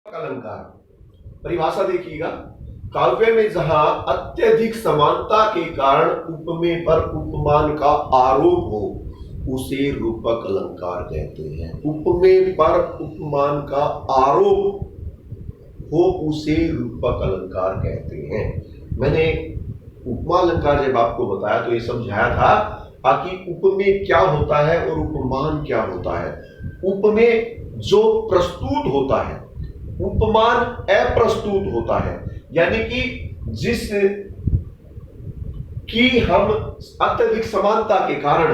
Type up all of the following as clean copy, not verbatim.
अलंकार परिभाषा देखिएगा। काव्य में जहां अत्यधिक समानता के कारण उपमेय पर उपमान का आरोप हो उसे रूपक अलंकार कहते हैं। उपमेय पर उपमान का आरोप हो उसे रूपक अलंकार कहते हैं। मैंने उपमा अलंकार जब आपको बताया तो ये समझाया था कि उपमेय क्या होता है और उपमान क्या होता है। उपमेय जो प्रस्तुत होता है, उपमान अप्रस्तुत होता है, यानी कि जिस की हम अत्यधिक समानता के कारण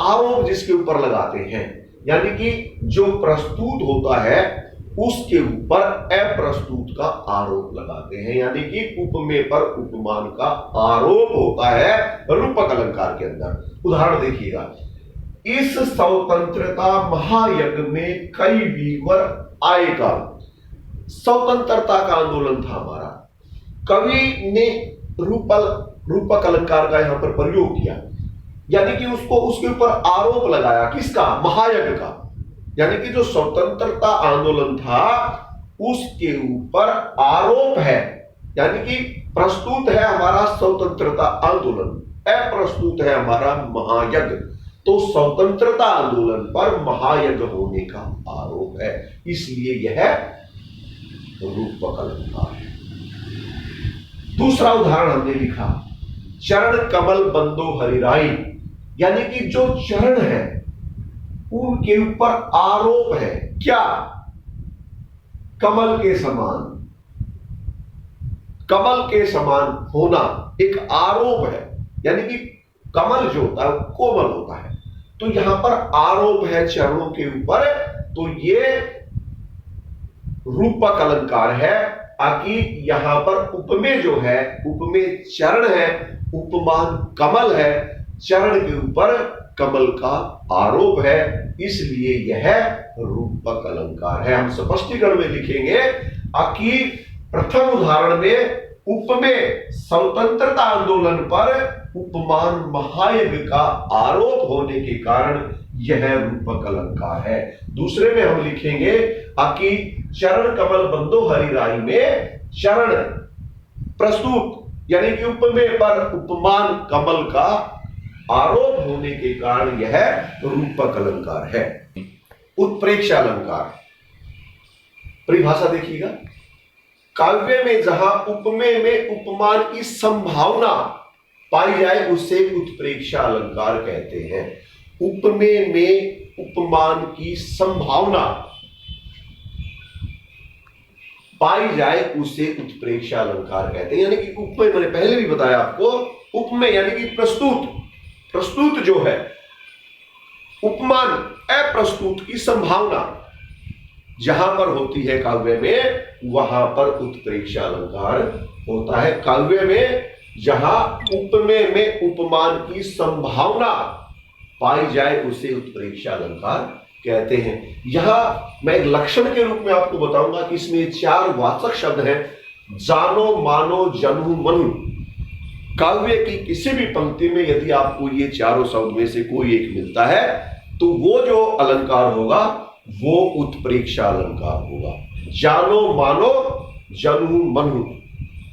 आरोप जिसके ऊपर लगाते हैं, यानी कि जो प्रस्तुत होता है उसके ऊपर अप्रस्तुत का आरोप लगाते हैं, यानी कि उपमेय पर उपमान का आरोप होता है रूपक अलंकार के अंदर। उदाहरण देखिएगा, इस स्वतंत्रता महायज्ञ में कई वीर आएगा। स्वतंत्रता का आंदोलन था हमारा। कवि ने रूपक अलंकार का यहां पर प्रयोग किया, यानी कि उसको उसके ऊपर आरोप लगाया। किसका? महायज्ञ का। यानी कि जो स्वतंत्रता आंदोलन था उसके ऊपर आरोप है, यानी कि प्रस्तुत है हमारा स्वतंत्रता आंदोलन, अप्रस्तुत है हमारा महायज्ञ। तो स्वतंत्रता आंदोलन पर महायज्ञ होने का आरोप है, इसलिए यह रूपक अलंकार है। दूसरा उदाहरण हमने लिखा, चरण कमल बंदो हरिराई, यानी कि जो चरण है उनके ऊपर आरोप है। क्या? कमल के समान, कमल के समान होना एक आरोप है, यानी कि कमल जो होता है कोमल होता है, तो यहां पर आरोप है चरणों के ऊपर। तो ये रूपक अलंकार है कि यहां पर उपमेय जो है, उपमेय चरण है, उपमान कमल है, चरण के ऊपर कमल का आरोप है, इसलिए यह रूपक अलंकार है। हम स्पष्टीकरण में लिखेंगे कि प्रथम उदाहरण में उपमेय स्वतंत्रता आंदोलन पर उपमान महायज्ञ का आरोप होने के कारण यह रूपक अलंकार है। दूसरे में हम लिखेंगे कि चरण कमल बंदो हरिराई में चरण प्रस्तुत, यानी कि उपमेय पर उपमान कमल का आरोप होने के कारण यह रूपक अलंकार है। उत्प्रेक्षा अलंकार परिभाषा देखिएगा। काव्य में जहां उपमेय में उपमान की संभावना पाई जाए उसे उत्प्रेक्षा अलंकार कहते हैं। उपमेय में उपमान की संभावना पाई जाए उसे उत्प्रेक्षा अलंकार कहते हैं। यानी कि उपमेय, मैंने पहले भी बताया आपको, उपमेय यानी कि प्रस्तुत जो है, उपमान अप्रस्तुत की संभावना जहां पर होती है काव्य में वहां पर उत्प्रेक्षा अलंकार होता है। काव्य में जहां उपमेय में उपमान की संभावना पाई जाए उसे उत्प्रेक्षा अलंकार कहते हैं। यहां मैं एक लक्षण के रूप में आपको बताऊंगा कि इसमें 4 वाचक शब्द हैं, जानो, मानो, जनु, मनु। काव्य की किसी भी पंक्ति में यदि आपको ये चारों शब्द में से कोई एक मिलता है तो वो जो अलंकार होगा वो उत्प्रेक्षा अलंकार होगा। जानो, मानो, जनु, मनु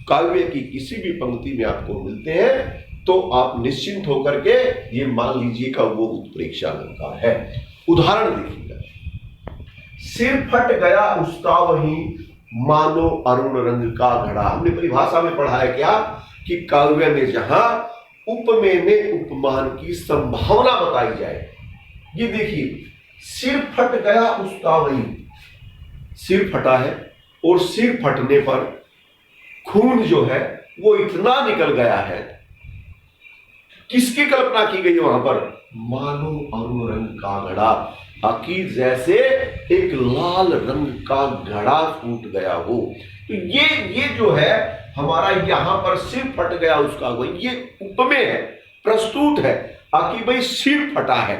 काव्य की किसी भी पंक्ति में आपको मिलते हैं तो आप निश्चिंत होकर के ये मान लीजिएगा वो उत्प्रेक्षा अलंकार है। उदाहरण देखिएगा, सिर फट गया उसका वही मानो अरुण रंग का घड़ा। हमने परिभाषा में पढ़ा है क्या कि काव्य में जहां उपमेय में उपमान की संभावना बताई जाए, ये देखिए, सिर फट गया उसका वही, सिर फटा है और सिर फटने पर खून जो है वो इतना निकल गया है, किसकी कल्पना की गई वहां पर? मानो अरुण रंग का घड़ा, कि जैसे एक लाल रंग का घड़ा फूट गया हो। तो ये जो है हमारा यहां पर सिर फट गया उसका वही, ये उपमेय है, प्रस्तुत है कि भाई सिर फटा है,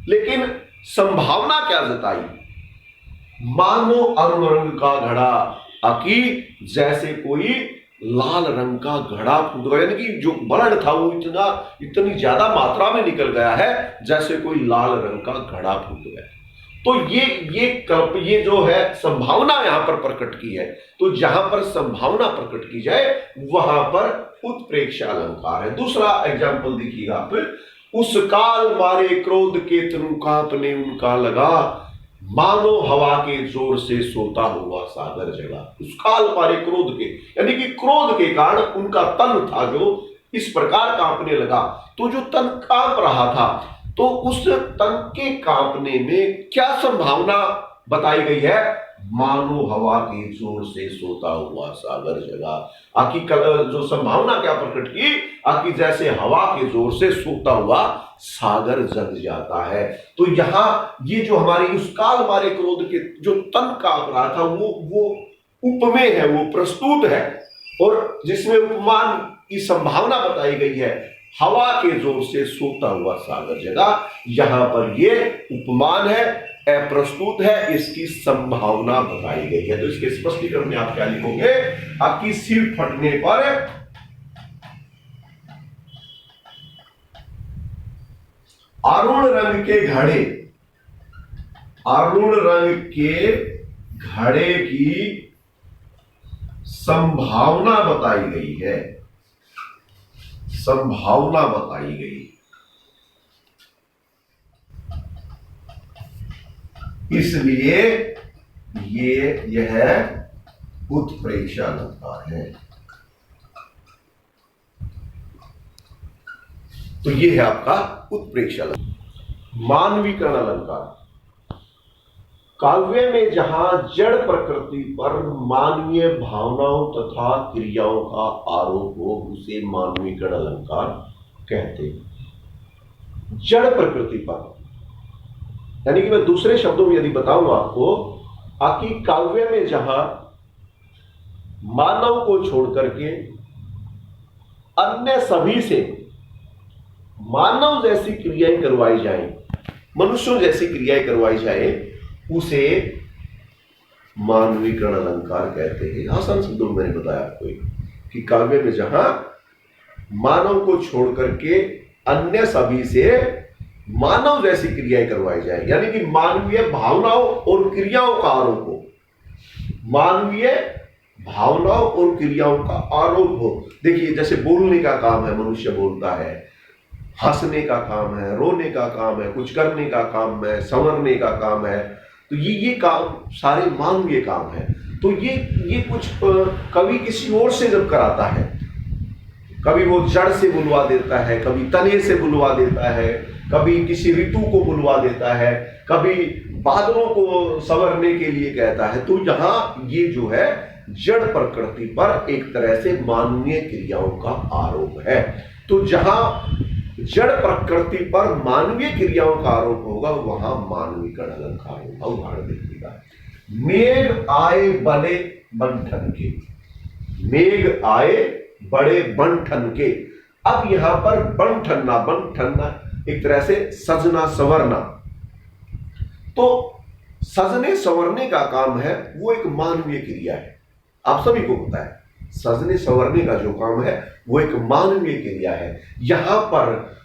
लेकिन संभावना क्या जताई? मानो अरुण रंग का घड़ा, कि जैसे कोई लाल रंग का घड़ा फूट गया, यानी कि जो ब्लड था वो इतनी ज्यादा मात्रा में निकल गया है जैसे कोई लाल रंग का घड़ा फूट गया। तो ये जो है संभावना यहां पर प्रकट की है, तो जहां पर संभावना प्रकट की जाए वहां पर उत्प्रेक्षा अलंकार है। दूसरा एग्जाम्पल देखिएगा आप, उस काल मारे क्रोध के तनु कांपने उनका लगा, मानो हवा के जोर से सोता हुआ सागर जगा। उस काल मारे क्रोध के, यानी कि क्रोध के कारण उनका तन था जो इस प्रकार कांपने लगा। तो जो तन कांप रहा था, तो उस तन के कांपने में क्या संभावना बताई गई है? मानो हवा के जोर से सोता हुआ सागर जगा। आखिर जो संभावना क्या प्रकट की? आखिर जैसे हवा के जोर से सोता हुआ सागर जग जाता है। तो यहां ये जो हमारी उस काल मारे क्रोध के जो तन कांप रहा था वो उपमेय है, वो प्रस्तुत है, और जिसमें उपमान की संभावना बताई गई है, हवा के जोर से सोता हुआ सागर जगा। यहां पर ये उपमान है, अप्रस्तुत है, इसकी संभावना बताई गई है। तो इसके स्पष्टीकरण में आप क्या लिखोगे? आपकी सिर फटने पर अरुण रंग के घड़े, अरुण रंग के घड़े की संभावना बताई गई है, संभावना बताई गई। इसलिए यह उत्प्रेक्षा अलंकार है। तो ये है आपका उत्प्रेक्षा अलंकार। मानवीकरण अलंकार, काव्य में जहां जड़ प्रकृति पर मानवीय भावनाओं तथा क्रियाओं का आरोप हो उसे मानवीकरण अलंकार कहते हैं। जड़ प्रकृति पर, यानी कि मैं दूसरे शब्दों में यदि बताऊं आपको, आखिर काव्य में जहां मानव को छोड़ करके अन्य सभी से मानव जैसी क्रियाएं करवाई जाएं, मनुष्यों जैसी क्रियाएं करवाई जाए, उसे मानवीकरण अलंकार कहते हैं। आसान शब्दों में मैंने बताया आपको कि काव्य में जहां मानव को छोड़ करके अन्य सभी से मानव जैसी क्रियाएं करवाई जाए, यानी कि मानवीय भावनाओं और क्रियाओं का आरोप हो, मानवीय भावनाओं और क्रियाओं का आरोप हो। देखिए, जैसे बोलने का काम है, मनुष्य बोलता है, हंसने का काम है, रोने का काम है, कुछ करने का काम है, संवरने का काम है, तो ये काम सारे मानवीय काम है। तो ये कुछ कवि किसी और से जब कराता है, कभी वो जड़ से बुलवा देता है, कभी तने से बुलवा देता है, कभी किसी ऋतु को बुलवा देता है, कभी बादलों को संवरने के लिए कहता है। तो यहाँ ये जो है जड़ प्रकृति पर एक तरह से मानवीय क्रियाओं का आरोप है। तो जहां जड़ प्रकृति पर मानवीय क्रियाओं का आरोप होगा वहां मानवीकरण अलंकार होगा। उदाहरण देखिएगा, मेघ आए बड़े बंठन के, मेघ आए बड़े बंठन के। अब यहां पर बंठनना, बंठनना एक तरह से सजना संवरना, तो सजने संवरने का काम है, वो एक मानवीय क्रिया है। आप सभी को पता है सजने संवरने का जो काम है वो एक मानवीय क्रिया है। यहां पर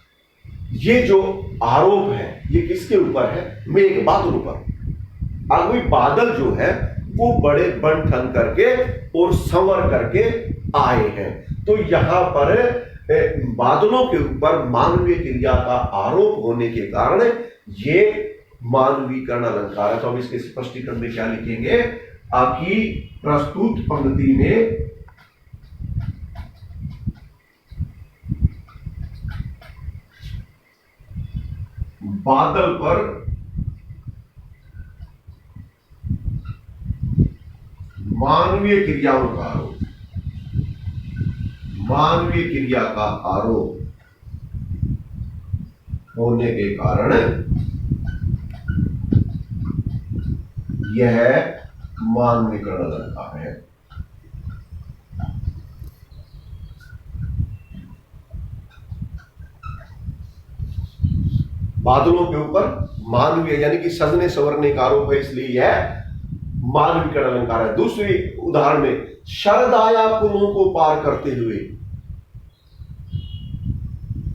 ये जो आरोप है ये किसके ऊपर है? मेघ, बादलों पर। अब वही बादल जो है वो बड़े बन ठन करके और संवर करके आए हैं। तो यहां पर बादलों के ऊपर मानवीय क्रिया का आरोप होने के कारण ये मानवीकरण अलंकार है। तो हम इसके स्पष्टीकरण में क्या लिखेंगे? आपकी प्रस्तुत पंक्ति में बादल पर मानवीय क्रियाओं का आरोप, मानवीय क्रिया का आरोप होने के कारण यह मानवीकरण अलंकार है। बादलों के ऊपर मानवीय यानी कि सजने संवरने का आरोप है, इसलिए यह मानवीकरण अलंकार है। दूसरी उदाहरण में, शरद आया पुलों को पार करते हुए।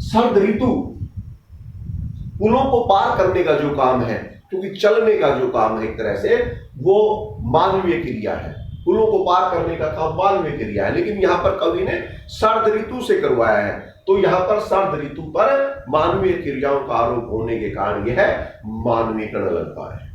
शरद ऋतु पुलों को पार करने का जो काम है, क्योंकि चलने का जो काम है एक तरह से वो मानवीय क्रिया है, पुलों को पार करने का काम मानवीय क्रिया है, लेकिन यहां पर कवि ने शरद ऋतु से करवाया है, तो यहां पर शरद ऋतु पर मानवीय क्रियाओं का आरोप होने के कारण यह मानवीय अलंकार है।